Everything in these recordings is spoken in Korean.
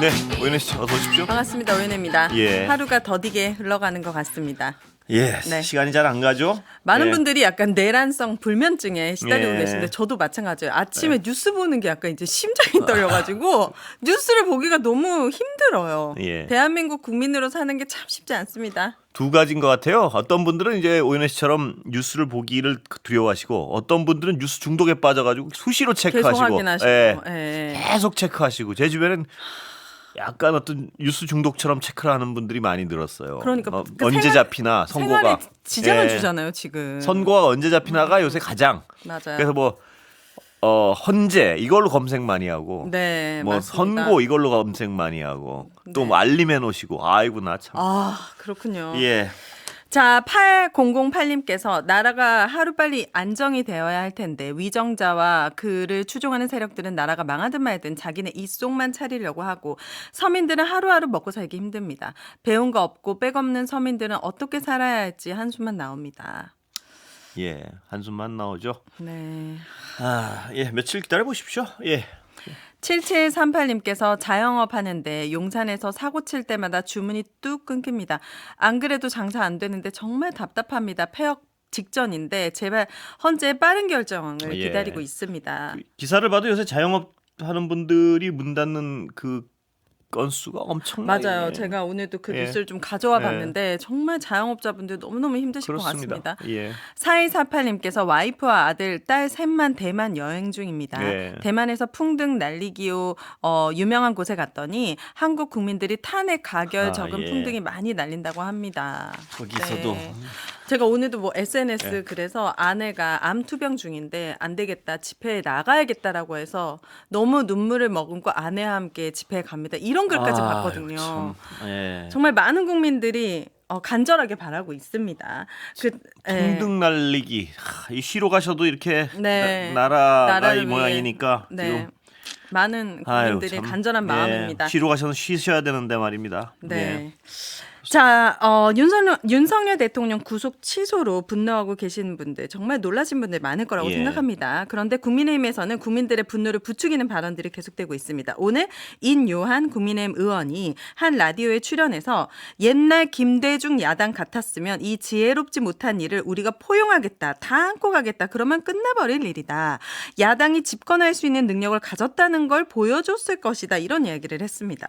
네, 오연혜 씨 어서 오십시오. 반갑습니다. 오연혜입니다. 예. 하루가 더디게 흘러가는 것 같습니다. 예, 네. 시간이 잘 안 가죠? 많은 예. 분들이 약간 내란성 불면증에 시달리고 예. 계신데 저도 마찬가지예요. 아침에 뉴스 보는 게 약간 이제 심장이 떨려가지고 뉴스를 보기가 너무 힘들어요. 예. 대한민국 국민으로 사는 게 참 쉽지 않습니다. 두 가지인 것 같아요. 어떤 분들은 이제 오연혜 씨처럼 뉴스를 보기를 두려워하시고 어떤 분들은 뉴스 중독에 빠져가지고 수시로 계속 체크하시고 확인하시고. 예. 예. 계속 체크하시고 제 주변엔 약간 어떤 뉴스 중독처럼 체크를 하는 분들이 많이 늘었어요. 그러니까 그 언제 생활- 잡히나 선거가 생활에 지장을 예. 주잖아요, 지금. 선거가 언제 잡히나가 요새 가장 맞아요. 그래서 뭐 헌재 이걸로 검색 많이 하고 네, 뭐 맞습니다. 선고 이걸로 검색 많이 하고 또 네. 뭐 알림해 놓으시고 아이고 나 참. 아, 그렇군요. 예. 자, 8008님께서 나라가 하루빨리 안정이 되어야 할 텐데 위정자와 그를 추종하는 세력들은 나라가 망하든 말든 자기네 입속만 차리려고 하고 서민들은 하루하루 먹고 살기 힘듭니다. 배운 거 없고 백 없는 서민들은 어떻게 살아야 할지 한숨만 나옵니다. 예. 한숨만 나오죠. 네. 아, 예. 며칠 기다려 보십시오. 예. 7738님께서 자영업 하는데 용산에서 사고 칠 때마다 주문이 뚝 끊깁니다. 안 그래도 장사 안 되는데 정말 답답합니다. 폐업 직전인데 제발 헌재 빠른 결정을 예. 기다리고 있습니다. 기사를 봐도 요새 자영업 하는 분들이 문 닫는 그 건수가 엄청나게 맞아요. 제가 오늘도 그 예. 뉴스를 좀 가져와 예. 봤는데 정말 자영업자분들 너무너무 힘드실 그렇습니다. 것 같습니다. 예. 4248님께서 와이프와 아들, 딸 셋만 대만 여행 중입니다. 예. 대만에서 풍등 날리기로 유명한 곳에 갔더니 한국 국민들이 탄핵 가결 적은 예. 풍등이 많이 날린다고 합니다. 거기서도 네. 제가 오늘도 뭐 SNS 예. 그래서 아내가 암 투병 중인데 안 되겠다 집회에 나가야겠다라고 해서 너무 눈물을 머금고 아내와 함께 집회에 갑니다. 이런 글까지 아, 봤거든요. 참. 예. 정말 많은 국민들이 간절하게 바라고 있습니다. 풍등 날리기 이 쉬러 가셔도 이렇게 네. 나라가 나라를 이 위해. 모양이니까 네. 지금 많은 아유, 국민들의 참. 간절한 마음입니다. 예, 쉬러 가셔서 쉬셔야 되는데 말입니다. 네. 예. 자, 윤석열 대통령 구속 취소로 분노하고 계시는 분들 정말 놀라신 분들 많을 거라고 예. 생각합니다. 그런데 국민의힘에서는 국민들의 분노를 부추기는 발언들이 계속되고 있습니다. 오늘 인요한 국민의힘 의원이 한 라디오에 출연해서 옛날 김대중 야당 같았으면 이 지혜롭지 못한 일을 우리가 포용하겠다, 다 안고 가겠다, 그러면 끝나버릴 일이다. 야당이 집권할 수 있는 능력을 가졌다는 걸 보여줬을 것이다. 이런 이야기를 했습니다.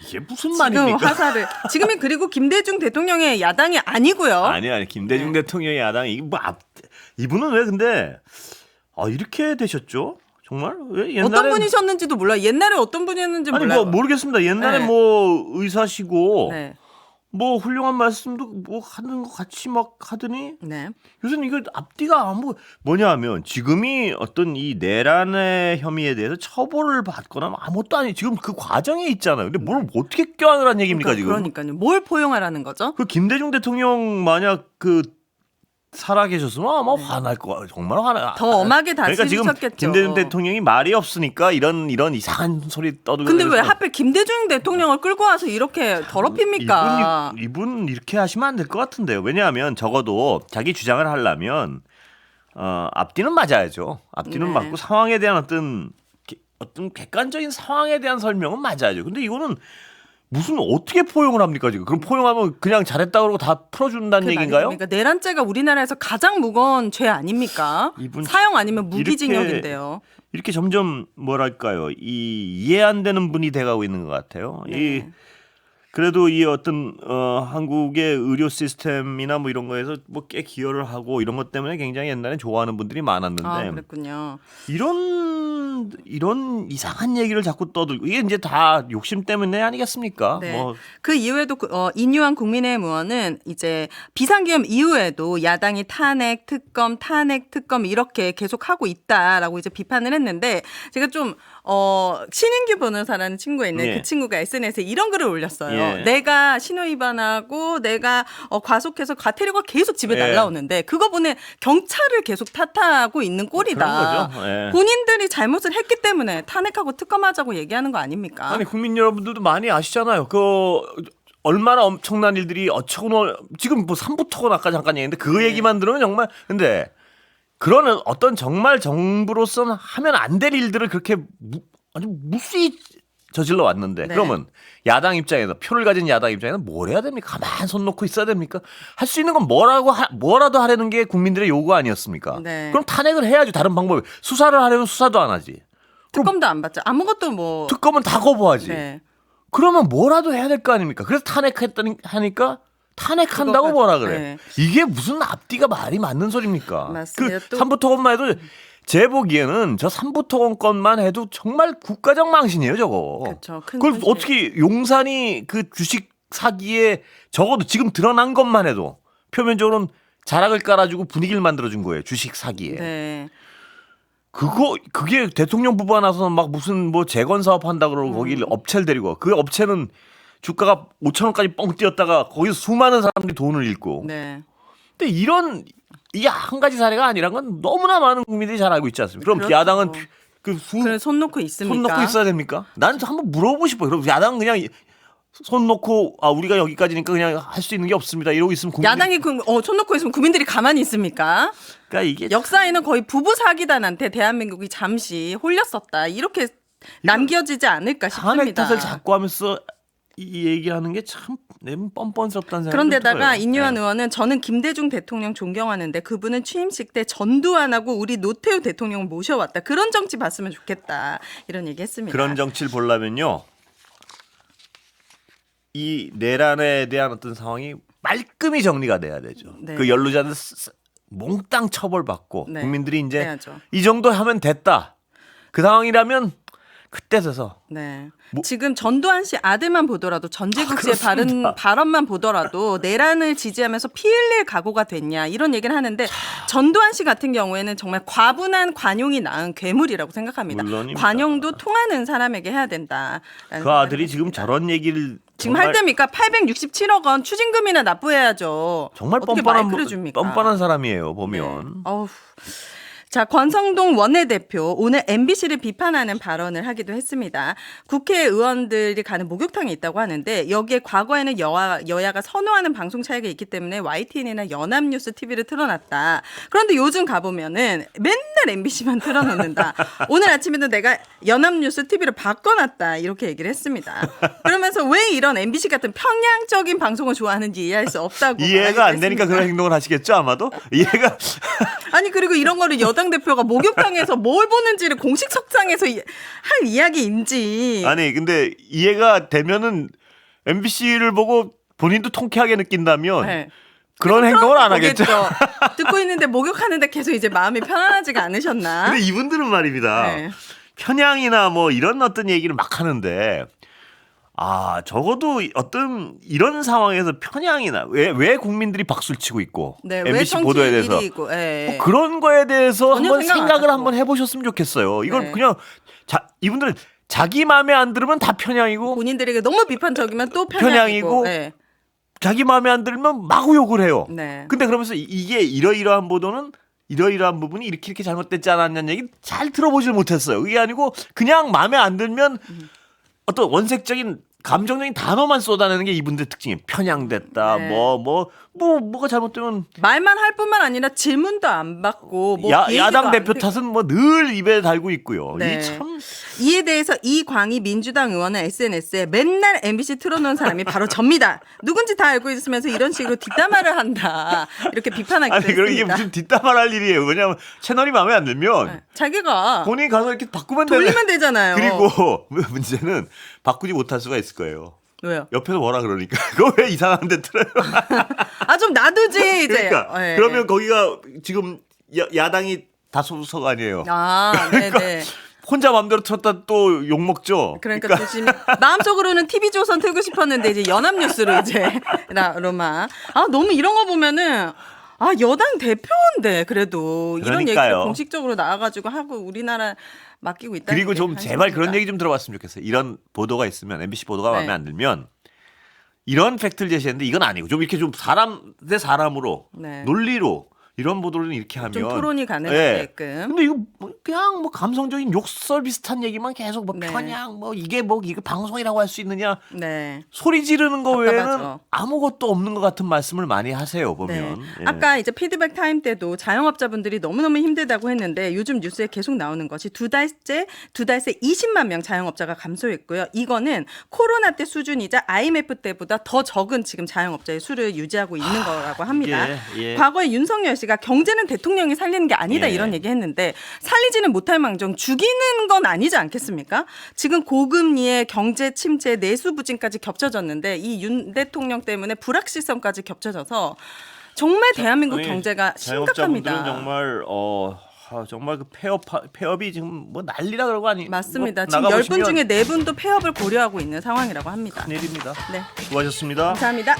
이게 무슨 지금 말입니까? 화살을 지금이 그리고 김대중 대통령의 야당이 아니고요. 아니 김대중 네. 대통령의 야당이 이분은 왜 근데 이렇게 되셨죠? 정말 왜 옛날에 어떤 분이셨는지도 몰라요. 옛날에 어떤 분이었는지 아니 몰라요. 뭐 모르겠습니다. 옛날에 네. 뭐 의사시고 네. 뭐 훌륭한 말씀도 뭐 하는 것 같이 막 하더니 네. 요새는 이거 앞뒤가 뭐냐 하면 지금이 어떤 이 내란의 혐의에 대해서 처벌을 받거나 아무것도 아니 지금 그 과정에 있잖아요. 근데 뭘 어떻게 껴안으라는 얘기입니까 지금? 그러니까요. 뭘 포용하라는 거죠? 그 김대중 대통령 만약 그 살아 계셨으면 아마 화날 거 정말 화나. 더 엄하게 그러니까 지금 다스리셨겠죠. 김대중 대통령이 말이 없으니까 이런 이상한 소리 떠들고. 근데 왜 그래서 하필 김대중 대통령을 끌고 와서 이렇게 더럽힙니까? 이분 이렇게 하시면 안 될 것 같은데요. 왜냐하면 적어도 자기 주장을 하려면 앞뒤는 맞아야죠. 앞뒤는 네. 맞고 상황에 대한 어떤 객관적인 상황에 대한 설명은 맞아야죠. 근데 이거는 무슨 어떻게 포용을 합니까 지금? 그럼 포용하면 그냥 잘했다 그러고 다 풀어준다는 얘기인가요? 그러니까 내란죄가 우리나라에서 가장 무거운 죄 아닙니까? 이분 사형 아니면 무기징역인데요. 이렇게 점점 뭐랄까요 이해 안 되는 분이 돼가고 있는 것 같아요. 네. 그래도 이 어떤 한국의 의료 시스템이나 뭐 이런 거에서 뭐 꽤 기여를 하고 이런 것 때문에 굉장히 옛날에 좋아하는 분들이 많았는데 아, 그랬군요. 이런 이상한 얘기를 자꾸 떠들고 이게 이제 다 욕심 때문에 아니겠습니까? 네. 뭐 그 이후에도 인유한 국민의힘 의원은 이제 비상계엄 이후에도 야당이 탄핵 특검 이렇게 계속하고 있다라고 이제 비판을 했는데 제가 좀 신인규 변호사라는 친구가 있는데 예. 그 친구가 SNS에 이런 글을 올렸어요. 예. 내가 신호위반하고 내가 과속해서 과태료가 계속 집에 예. 날라오는데 그거 보내 경찰을 계속 탓하고 있는 꼴이다. 그런 거죠. 예. 본인들이 잘못을 했기 때문에 탄핵하고 특검하자고 얘기하는 거 아닙니까? 아니 국민 여러분들도 많이 아시잖아요. 얼마나 엄청난 일들이 지금 뭐 삼부토건 아까 잠깐 얘기했는데 그 네. 얘기만 들으면 정말 근데 그런 어떤 정말 정부로서는 하면 안 될 일들을 그렇게 아주 무수히 저질러 왔는데 네. 그러면 야당 입장에서 표를 가진 야당 입장에서는 뭘 해야 됩니까? 가만 손 놓고 있어야 됩니까? 할 수 있는 건 뭐라도 하려는 게 국민들의 요구 아니었습니까? 네. 그럼 탄핵을 해야지. 다른 방법이. 수사를 하려면 수사도 안 하지. 특검도 안 받죠. 아무것도 뭐. 특검은 다 거부하지. 네. 그러면 뭐라도 해야 될 거 아닙니까? 그래서 탄핵했다니 하니까 탄핵한다고 그거까지, 뭐라 그래. 네. 이게 무슨 앞뒤가 말이 맞는 소리입니까? 맞습니다. 그 또- 삼부토건만 해도 제 보기에는 저 삼부토건 건만 해도 정말 국가적 망신이에요, 저거. 그렇죠. 큰 그걸 손실. 어떻게 용산이 그 주식 사기에 적어도 지금 드러난 것만 해도 표면적으로는 자락을 깔아주고 분위기를 만들어준 거예요, 주식 사기에. 네. 그게 대통령 부부가 나서서 막 무슨 뭐 재건 사업 한다 그러고 거기 업체를 데리고 그 업체는 주가가 5,000원까지 뻥 뛰었다가 거기서 수많은 사람들이 돈을 잃고. 네. 근데 이게 한 가지 사례가 아니란 건 너무나 많은 국민들이 잘 알고 있지 않습니까? 그럼 그렇죠. 야당은 그래 손 놓고 있습니까? 손 놓고 있어야 됩니까? 나는 한번 물어보고 싶어요. 그럼 야당은 그냥 손 놓고 우리가 여기까지니까 그냥 할 수 있는 게 없습니다. 이러고 있으면 야당이 손 놓고 있으면 국민들이 가만히 있습니까? 그러니까 이게 역사에는 거의 부부 사기단한테 대한민국이 잠시 홀렸었다. 이렇게 남겨지지 않을까 탄핵 싶습니다. 탓을 자꾸 하면서 이 얘기하는 게 참 뻔뻔스럽다는 생각이 그런데다가 들어요. 인유한 네. 의원은 저는 김대중 대통령 존경하는데 그분은 취임식 때 전두 안 하고 우리 노태우 대통령을 모셔왔다. 그런 정치 봤으면 좋겠다. 이런 얘기했습니다. 그런 정치를 보려면요. 이 내란에 대한 어떤 상황이 말끔히 정리가 돼야 되죠. 네. 그 연루자들 몽땅 처벌받고 네. 국민들이 이제 해야죠. 이 정도 하면 됐다. 그 상황이라면 그때 서서 네. 뭐- 지금 전두환 씨 아들만 보더라도 전제국시의 그렇습니다. 발언만 보더라도 내란을 지지하면서 피 흘릴 각오가 됐냐 이런 얘기를 하는데 전두환 씨 같은 경우에는 정말 과분한 관용이 낳은 괴물이라고 생각합니다. 물론입니다. 관용도 통하는 사람에게 해야 된다. 그 아들이 지금 저런 얘기를 지금 정말, 할 때입니까? 867억 원 추징금이나 납부해야죠. 정말 어떻게 마이크를 줍니까? 뻔뻔한 사람이에요. 네. 보면. 어우. 자, 권성동 원내대표 오늘 MBC를 비판하는 발언을 하기도 했습니다. 국회의원들이 가는 목욕탕이 있다고 하는데 여기에 과거에는 여야가 선호하는 방송 차이가 있기 때문에 YTN이나 연합뉴스 TV를 틀어놨다. 그런데 요즘 가보면은 맨날 MBC만 틀어놓는다. 오늘 아침에도 내가 연합뉴스 TV를 바꿔놨다. 이렇게 얘기를 했습니다. 그러면서 왜 이런 MBC 같은 편향적인 방송을 좋아하는지 이해할 수 없다고 이해가 안 말하기도 되니까 했습니다. 그런 행동을 하시겠죠 아마도. 이해가 아니 그리고 이런 거를 여당 대표가 목욕탕에서 뭘 보는지를 공식석상에서 할 이야기인지. 아니 근데 이해가 되면은 MBC를 보고 본인도 통쾌하게 느낀다면 네. 그런 행동을 안 하겠죠. 보겠죠. 듣고 있는데 목욕하는데 계속 이제 마음이 편안하지가 않으셨나? 근데 이분들은 말입니다. 네. 편향이나 뭐 이런 어떤 얘기를 막 하는데 적어도 어떤 이런 상황에서 편향이나 왜 국민들이 박수를 치고 있고 네, 왜 MBC 정치 보도에 대해서 1위이고, 예. 뭐 그런 거에 대해서 전혀 한번 생각 안 생각을 하고. 한번 해보셨으면 좋겠어요. 이걸 네. 그냥 이분들은 자기 마음에 안 들으면 다 편향이고 본인들에게 너무 비판적이면 또 편향이고. 편향이고. 예. 자기 마음에 안 들면 마구 욕을 해요. 네. 근데 그러면서 이게 이러이러한 보도는 이러이러한 부분이 이렇게 잘못됐지 않았냐는 얘기 잘 들어보질 못했어요. 그게 아니고 그냥 마음에 안 들면 어떤 원색적인 감정적인 단어만 쏟아내는 게 이분들 특징이에요. 편향됐다. 네. 뭐가 잘못되면 말만 할 뿐만 아니라 질문도 안 받고 뭐 얘기도 야당 안 대표 되- 탓은 뭐 늘 입에 달고 있고요. 네. 이 참 이에 대해서 이광희 민주당 의원은 SNS에 맨날 MBC 틀어놓은 사람이 바로 접니다. 누군지 다 알고 있으면서 이런 식으로 뒷담화를 한다. 이렇게 비판하기도 아니 그럼 이게 했습니다. 무슨 뒷담화할 일이에요. 왜냐하면 채널이 마음에 안 들면 네. 자기가 본인이 가서 이렇게 바꾸면 되는. 돌리면 되잖아요. 그리고 문제는 바꾸지 못할 수가 있을 거예요. 왜요? 옆에서 뭐라 그러니까 그거 왜 이상한 데 틀어요? 아 좀 놔두지 이제. 그러니까 예. 그러면 거기가 지금 야당이 다수석 아니에요. 아 네네. 혼자 마음대로 틀었다 또 욕 먹죠. 그러니까 조심히 마음속으로는 TV조선 틀고 싶었는데 이제 연합뉴스로 이제 로마. 아 너무 이런 거 보면은 여당 대표인데 그래도 이런 얘기를 그러니까요. 공식적으로 나와가지고 하고 우리나라 맡기고 있다. 그리고 좀 제발 그런 얘기 좀 들어봤으면 좋겠어요. 이런 보도가 있으면 MBC 보도가 네. 마음에 안 들면 이런 팩트를 제시했는데 이건 아니고 좀 이렇게 좀 사람 대 사람으로 네. 논리로 이런 보도를 이렇게 하면 좀 토론이 가능하게끔. 근데 이거 그냥 뭐 감성적인 욕설 비슷한 얘기만 계속 뭐 네. 편향 뭐 이게 뭐 이거 방송이라고 할 수 있느냐 네. 소리 지르는 거 외에는 답답하죠. 아무것도 없는 것 같은 말씀을 많이 하세요 보면. 네. 예. 아까 이제 피드백 타임 때도 자영업자분들이 너무너무 힘들다고 했는데 요즘 뉴스에 계속 나오는 것이 두 달 새 20만 명 자영업자가 감소했고요. 이거는 코로나 때 수준이자 IMF 때보다 더 적은 지금 자영업자의 수를 유지하고 있는 거라고 합니다. 예. 과거에 윤석열 씨가 경제는 대통령이 살리는 게 아니다 예. 이런 얘기 했는데 살리지는 못할 망정 죽이는 건 아니지 않겠습니까? 지금 고금리에 경제 침체 내수 부진까지 겹쳐졌는데 이 윤 대통령 때문에 불확실성까지 겹쳐져서 정말 대한민국 아니, 경제가 자영업자분들은 심각합니다. 정말 그 폐업이 지금 뭐 난리라 그러고 아니 맞습니다. 뭐 지금 나가보시면 10분 중에 4분도 폐업을 고려하고 있는 상황이라고 합니다. 큰일입니다. 네. 수고하셨습니다. 감사합니다.